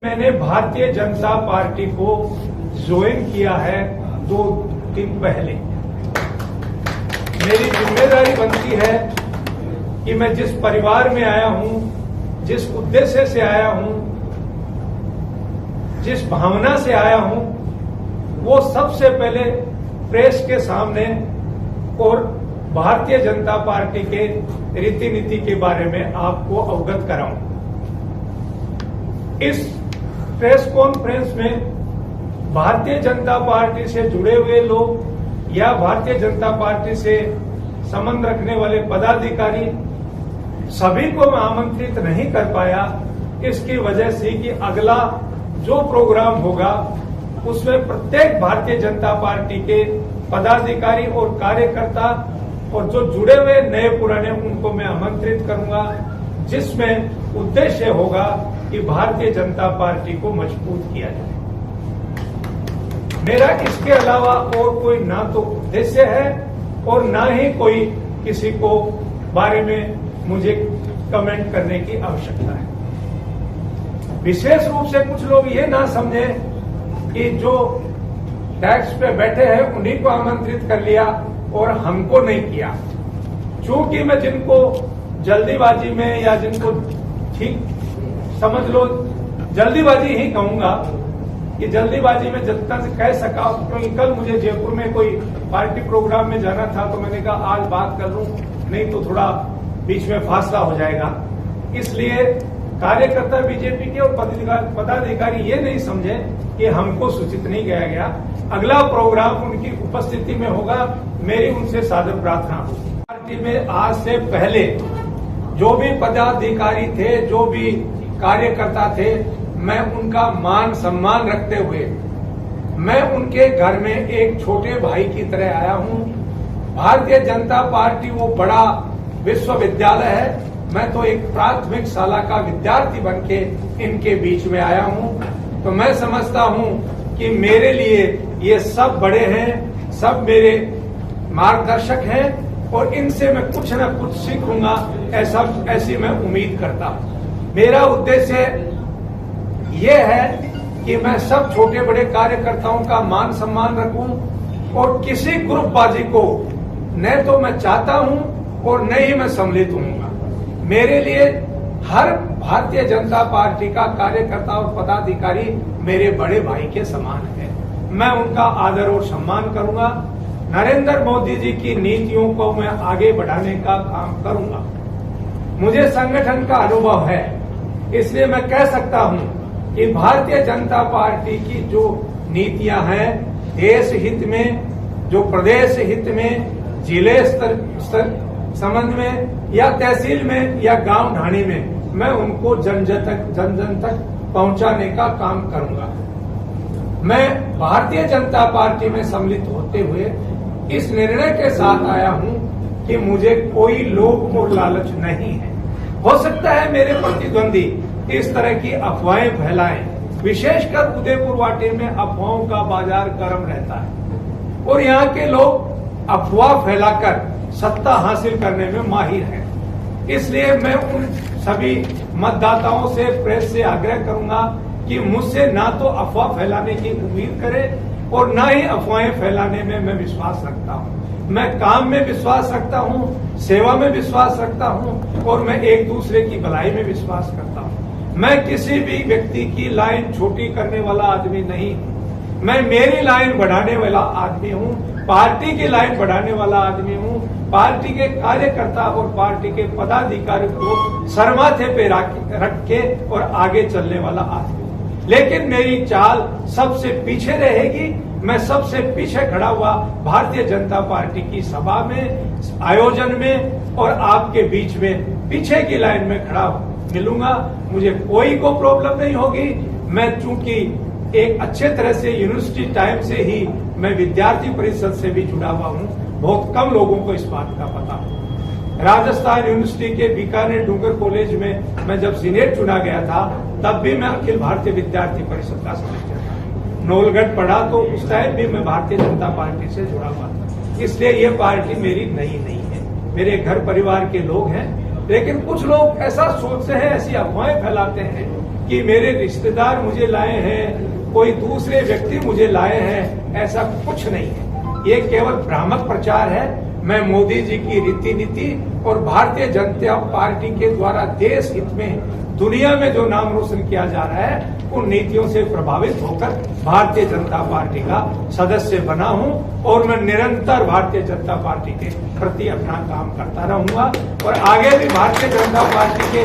मैंने भारतीय जनता पार्टी को ज्वाइन किया है 2 दिन पहले। मेरी जिम्मेदारी बनती है कि मैं जिस परिवार में आया हूं, जिस उद्देश्य से आया हूं, जिस भावना से आया हूं, वो सबसे पहले प्रेस के सामने और भारतीय जनता पार्टी के रीति नीति के बारे में आपको अवगत कराऊं। इस प्रेस कॉन्फ्रेंस में भारतीय जनता पार्टी से जुड़े हुए लोग या भारतीय जनता पार्टी से संबंध रखने वाले पदाधिकारी सभी को मैं आमंत्रित नहीं कर पाया। इसकी वजह से कि अगला जो प्रोग्राम होगा उसमें प्रत्येक भारतीय जनता पार्टी के पदाधिकारी और कार्यकर्ता और जो जुड़े हुए नए पुराने उनको मैं आमंत्रित करूंगा, जिसमें उद्देश्य होगा कि भारतीय जनता पार्टी को मजबूत किया जाए। मेरा इसके अलावा और कोई ना तो उद्देश्य है और ना ही कोई किसी को बारे में मुझे कमेंट करने की आवश्यकता है। विशेष रूप से कुछ लोग ये ना समझे कि जो टैक्स पे बैठे हैं उन्हीं को आमंत्रित कर लिया और हमको नहीं किया। चूंकि मैं जिनको जल्दीबाजी में या जिनको ठीक समझ लो जल्दीबाजी ही कहूंगा कि जल्दीबाजी में जितना से कह सका, क्योंकि कल मुझे जयपुर में कोई पार्टी प्रोग्राम में जाना था तो मैंने कहा आज बात कर लूं, नहीं तो थोड़ा बीच में फासला हो जाएगा। इसलिए कार्यकर्ता बीजेपी के और पदाधिकारी ये नहीं समझे कि हमको सूचित नहीं किया गया। अगला प्रोग्राम उनकी उपस्थिति में होगा। मेरी उनसे सादर प्रार्थना होगी। पार्टी में आज से पहले जो भी पदाधिकारी थे, जो भी कार्यकर्ता थे, मैं उनका मान सम्मान रखते हुए मैं उनके घर में एक छोटे भाई की तरह आया हूं। भारतीय जनता पार्टी वो बड़ा विश्वविद्यालय है, मैं तो एक प्राथमिक शाला का विद्यार्थी बनके इनके बीच में आया हूं। तो मैं समझता हूं कि मेरे लिए ये सब बड़े हैं, सब मेरे मार्गदर्शक हैं और इनसे मैं कुछ न कुछ सीखूंगा, ऐसी मैं उम्मीद करता हूं। मेरा उद्देश्य ये है कि मैं सब छोटे बड़े कार्यकर्ताओं का मान सम्मान रखूं और किसी ग्रुपबाजी को न तो मैं चाहता हूं और न ही मैं सम्मिलित हूंगा। मेरे लिए हर भारतीय जनता पार्टी का कार्यकर्ता और पदाधिकारी मेरे बड़े भाई के समान है। मैं उनका आदर और सम्मान करूंगा। नरेंद्र मोदी जी की नीतियों को मैं आगे बढ़ाने का काम करूंगा। मुझे संगठन का अनुभव है, इसलिए मैं कह सकता हूं कि भारतीय जनता पार्टी की जो नीतियां हैं, देश हित में, जो प्रदेश हित में, जिले स्तर संबंध में या तहसील में या गांव ढाणी में, मैं उनको जन जन तक पहुंचाने का काम करूंगा। मैं भारतीय जनता पार्टी में सम्मिलित होते हुए इस निर्णय के साथ आया हूं कि मुझे कोई लोभ और लालच नहीं है। हो सकता है मेरे प्रतिद्वंदी इस तरह की अफवाहें फैलाएं, विशेषकर उदयपुर वाटे में अफवाहों का बाजार गर्म रहता है और यहाँ के लोग अफवाह फैलाकर सत्ता हासिल करने में माहिर हैं। इसलिए मैं उन सभी मतदाताओं से, प्रेस से आग्रह करूंगा कि मुझसे ना तो अफवाह फैलाने की उम्मीद करें और ना ही अफवाहें फैलाने में मैं विश्वास रखता हूं। मैं काम में विश्वास रखता हूं, सेवा में विश्वास रखता हूं और मैं एक दूसरे की भलाई में विश्वास करता हूं। मैं किसी भी व्यक्ति की लाइन छोटी करने वाला आदमी नहीं हूं। मैं मेरी लाइन बढ़ाने वाला आदमी हूं, पार्टी की लाइन बढ़ाने वाला आदमी हूं, पार्टी के कार्यकर्ता और पार्टी के पदाधिकारी को सरमाथे पे रख के और आगे चलने वाला आदमी। लेकिन मेरी चाल सबसे पीछे रहेगी। मैं सबसे पीछे खड़ा हुआ भारतीय जनता पार्टी की सभा में, आयोजन में और आपके बीच में पीछे की लाइन में खड़ा मिलूंगा। मुझे कोई को प्रॉब्लम नहीं होगी। मैं चूंकि एक अच्छे तरह से यूनिवर्सिटी टाइम से ही मैं विद्यार्थी परिषद से भी जुड़ा हुआ हूं, बहुत कम लोगों को इस बात का पता है। राजस्थान यूनिवर्सिटी के बीकानेर डूंगर कॉलेज में मैं जब सीनेट चुना गया था, तब भी मैं अखिल भारतीय विद्यार्थी परिषद का सदस्य था। नोलगढ़ पढ़ा तो उस टाइम भी मैं भारतीय जनता पार्टी से जुड़ा हुआ था। इसलिए ये पार्टी मेरी नई नहीं है, मेरे घर परिवार के लोग हैं लेकिन कुछ लोग ऐसा सोचते हैं, ऐसी अफवाहें फैलाते हैं कि मेरे रिश्तेदार मुझे लाए हैं, कोई दूसरे व्यक्ति मुझे लाए हैं। ऐसा कुछ नहीं है, ये केवल भ्रामक प्रचार है। मैं मोदी जी की रीति नीति और भारतीय जनता पार्टी के द्वारा देश हित में दुनिया में जो नाम रोशन किया जा रहा है, उन नीतियों से प्रभावित होकर भारतीय जनता पार्टी का सदस्य बना हूं और मैं निरंतर भारतीय जनता पार्टी के प्रति अपना काम करता रहूंगा और आगे भी भारतीय जनता पार्टी के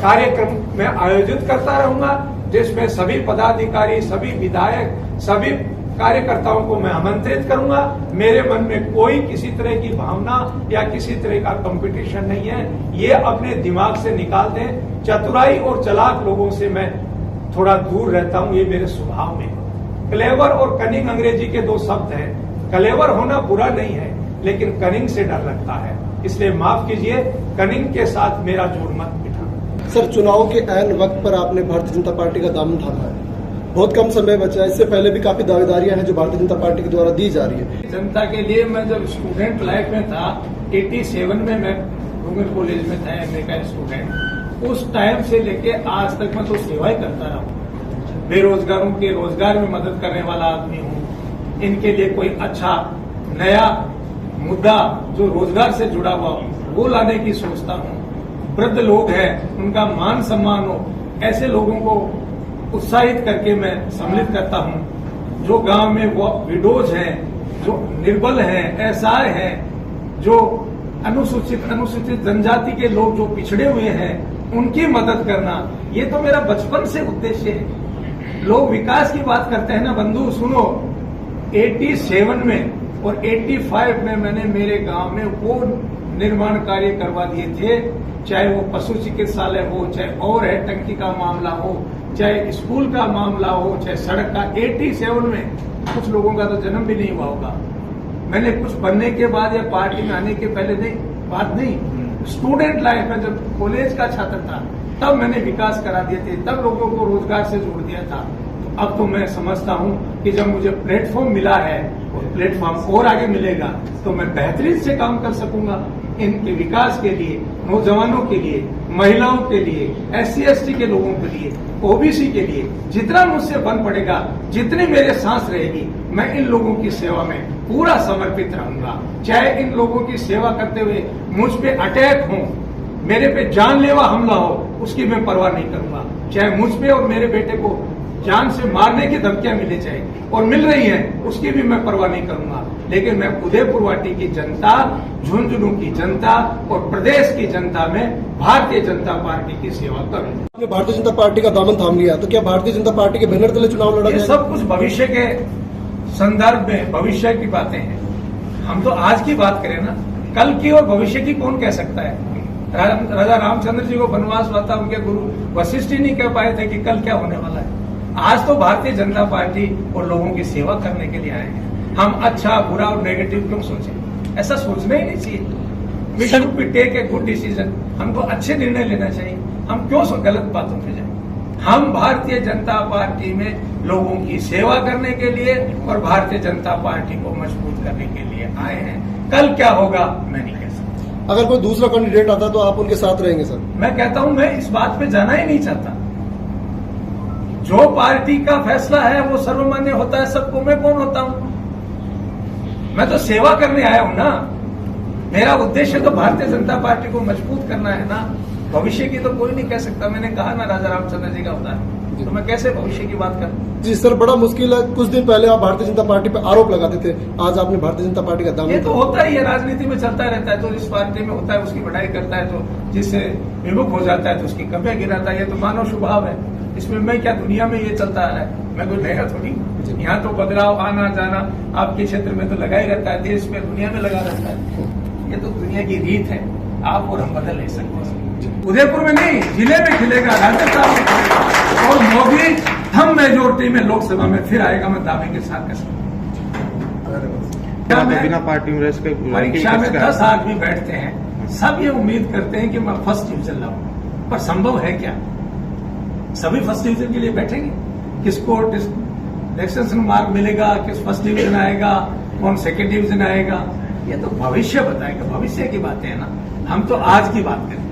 कार्यक्रम में आयोजित करता रहूंगा, जिसमें सभी पदाधिकारी, सभी विधायक, सभी कार्यकर्ताओं को मैं आमंत्रित करूंगा। मेरे मन में कोई किसी तरह की भावना या किसी तरह का कंपटीशन नहीं है, ये अपने दिमाग से निकाल दें। चतुराई और चालाक लोगों से मैं थोड़ा दूर रहता हूं, ये मेरे स्वभाव में। क्लेवर और कनिंग अंग्रेजी के दो शब्द हैं। क्लेवर होना बुरा नहीं है, लेकिन कनिंग से डर लगता है, इसलिए माफ कीजिए, कनिंग के साथ मेरा जोड़ मत बिठा। सर, चुनाव के ऐन वक्त पर आपने भारतीय जनता पार्टी का दामन थामा है, बहुत कम समय बचा है, इससे पहले भी काफी दावेदारियां हैं जो भारतीय जनता पार्टी के द्वारा दी जा रही है। जनता के लिए मैं जब स्टूडेंट लाइफ में था, 87 में मैं रूगल कॉलेज में था, एमए का स्टूडेंट, उस टाइम से लेके आज तक मैं तो सेवा ही करता रहा हूँ। बेरोजगारों के रोजगार में मदद करने वाला आदमी हूँ। इनके लिए कोई अच्छा नया मुद्दा जो रोजगार से जुड़ा हुआ हो वो लाने की सोचता हूँ। वृद्ध लोग हैं, उनका मान सम्मान हो, ऐसे लोगों को उत्साहित करके मैं सम्मिलित करता हूं। जो गांव में वो विडोज हैं, जो निर्बल हैं, असहाय हैं, जो अनुसूचित जनजाति के लोग जो पिछड़े हुए हैं, उनकी मदद करना, ये तो मेरा बचपन से उद्देश्य है। लोग विकास की बात करते हैं ना बंधु, सुनो, 87 में और 85 में मैंने मेरे गांव में वो निर्माण कार्य करवा दिए थे, चाहे वो पशु चिकित्सालय हो, चाहे और है टंकी का मामला हो, चाहे स्कूल का मामला हो, चाहे सड़क का। 87 में कुछ लोगों का तो जन्म भी नहीं हुआ होगा। मैंने कुछ बनने के बाद या पार्टी में आने के पहले नहीं, बात नहीं, स्टूडेंट लाइफ में जब कॉलेज का छात्र था तब मैंने विकास करा दिए थे, तब लोगों को रोजगार से जोड़ दिया था। तो अब तो मैं समझता हूं कि जब मुझे प्लेटफॉर्म मिला है और प्लेटफॉर्म और आगे मिलेगा तो मैं बेहतरीन से काम कर सकूंगा इनके विकास के लिए, नौजवानों के लिए, महिलाओं के लिए, SC ST के लोगों के लिए, OBC के लिए। जितना मुझसे बन पड़ेगा, जितनी मेरे सांस रहेगी, मैं इन लोगों की सेवा में पूरा समर्पित रहूंगा। चाहे इन लोगों की सेवा करते हुए मुझ पे अटैक हो, मेरे पे जानलेवा हमला हो, उसकी मैं परवाह नहीं करूंगा। चाहे मुझ पे और मेरे बेटे को जान से मारने की धमकियां मिले चाहे और मिल रही हैं, उसकी भी मैं परवाह नहीं करूंगा। लेकिन मैं उदयपुर वाटी की जनता, झुंझुनू की जनता और प्रदेश की जनता में भारतीय जनता पार्टी की सेवा करूंगा। आपने भारतीय जनता पार्टी का दामन थाम लिया, तो क्या भारतीय जनता पार्टी के बैनर तले चुनाव लड़ा जाएगा? सब कुछ भविष्य के संदर्भ में, भविष्य की बातें हैं। हम तो आज की बात करें ना, कल की और भविष्य की कौन कह सकता है? राजा रामचंद्र जी को वनवास हुआ था, उनके गुरु वशिष्ठ ही नहीं कह पाए थे कि कल क्या होने वाला है। आज तो भारतीय जनता पार्टी और लोगों की सेवा करने के लिए आए हैं। हम अच्छा, बुरा और नेगेटिव क्यों सोचें? ऐसा सोचना ही नहीं चाहिए। We should be take a good decision. हमको अच्छे निर्णय लेना चाहिए। हम क्यों गलत बातों पे जाएं? हम भारतीय जनता पार्टी में लोगों की सेवा करने के लिए और भारतीय जनता पार्टी को मजबूत करने के लिए आए हैं। कल क्या होगा मैं नहीं कह सकता। अगर कोई दूसरा कैंडिडेट आता तो आप उनके साथ रहेंगे सर? मैं कहता हूं, मैं इस बात पे जाना ही नहीं चाहता। जो पार्टी का फैसला है वो सर्वमान्य होता है सबको। मैं कौन होता हूं? मैं तो सेवा करने आया हूं ना। मेरा उद्देश्य तो भारतीय जनता पार्टी को मजबूत करना है ना। भविष्य की तो कोई नहीं कह सकता। मैंने कहा ना, राजा रामचंद्र जी का होता है, तो मैं कैसे भविष्य की बात करूं? जी सर, बड़ा मुश्किल है। कुछ दिन पहले आप भारतीय जनता पार्टी पे आरोप लगाते थे, आज आपने भारतीय जनता पार्टी का दामन। ये तो होता ही है, राजनीति में चलता रहता है। तो जिस पार्टी में होता है उसकी बढ़ाई करता है, तो जिससे विमुख हो जाता है तो उसकी कमियां गिराता है। ये तो मानव स्वभाव है। इसमें मैं क्या, दुनिया में ये चलता आ रहा है, मैं कोई नया थोड़ी। यहाँ तो बदलाव आना जाना आपके क्षेत्र में तो लगा ही रहता है, देश में, दुनिया में लगा रहता है। ये तो दुनिया की रीत है, आप और हम बदल नहीं सकते। उदयपुर में नहीं, जिले में खिलेगा, राजस्थान में खिलेगा और मोदी हम मेजोरिटी में लोकसभा में फिर आएगा। मैं दावे के साथ कह सकता हूं। बिना पार्टी में परीक्षा में 10 आदमी बैठते हैं, सब ये उम्मीद करते हैं कि मैं फर्स्ट डिवीजन लाऊं, पर संभव है क्या? सभी फर्स्ट डिवीजन के लिए बैठेंगे? किसको डिस्टिंक्शन मार्क मिलेगा, किस फर्स्ट डिवीजन आएगा, कौन सेकंड डिवीजन आएगा? ये तो भविष्य बताएगा। भविष्य की बातें है ना, हम तो आज की बात करें।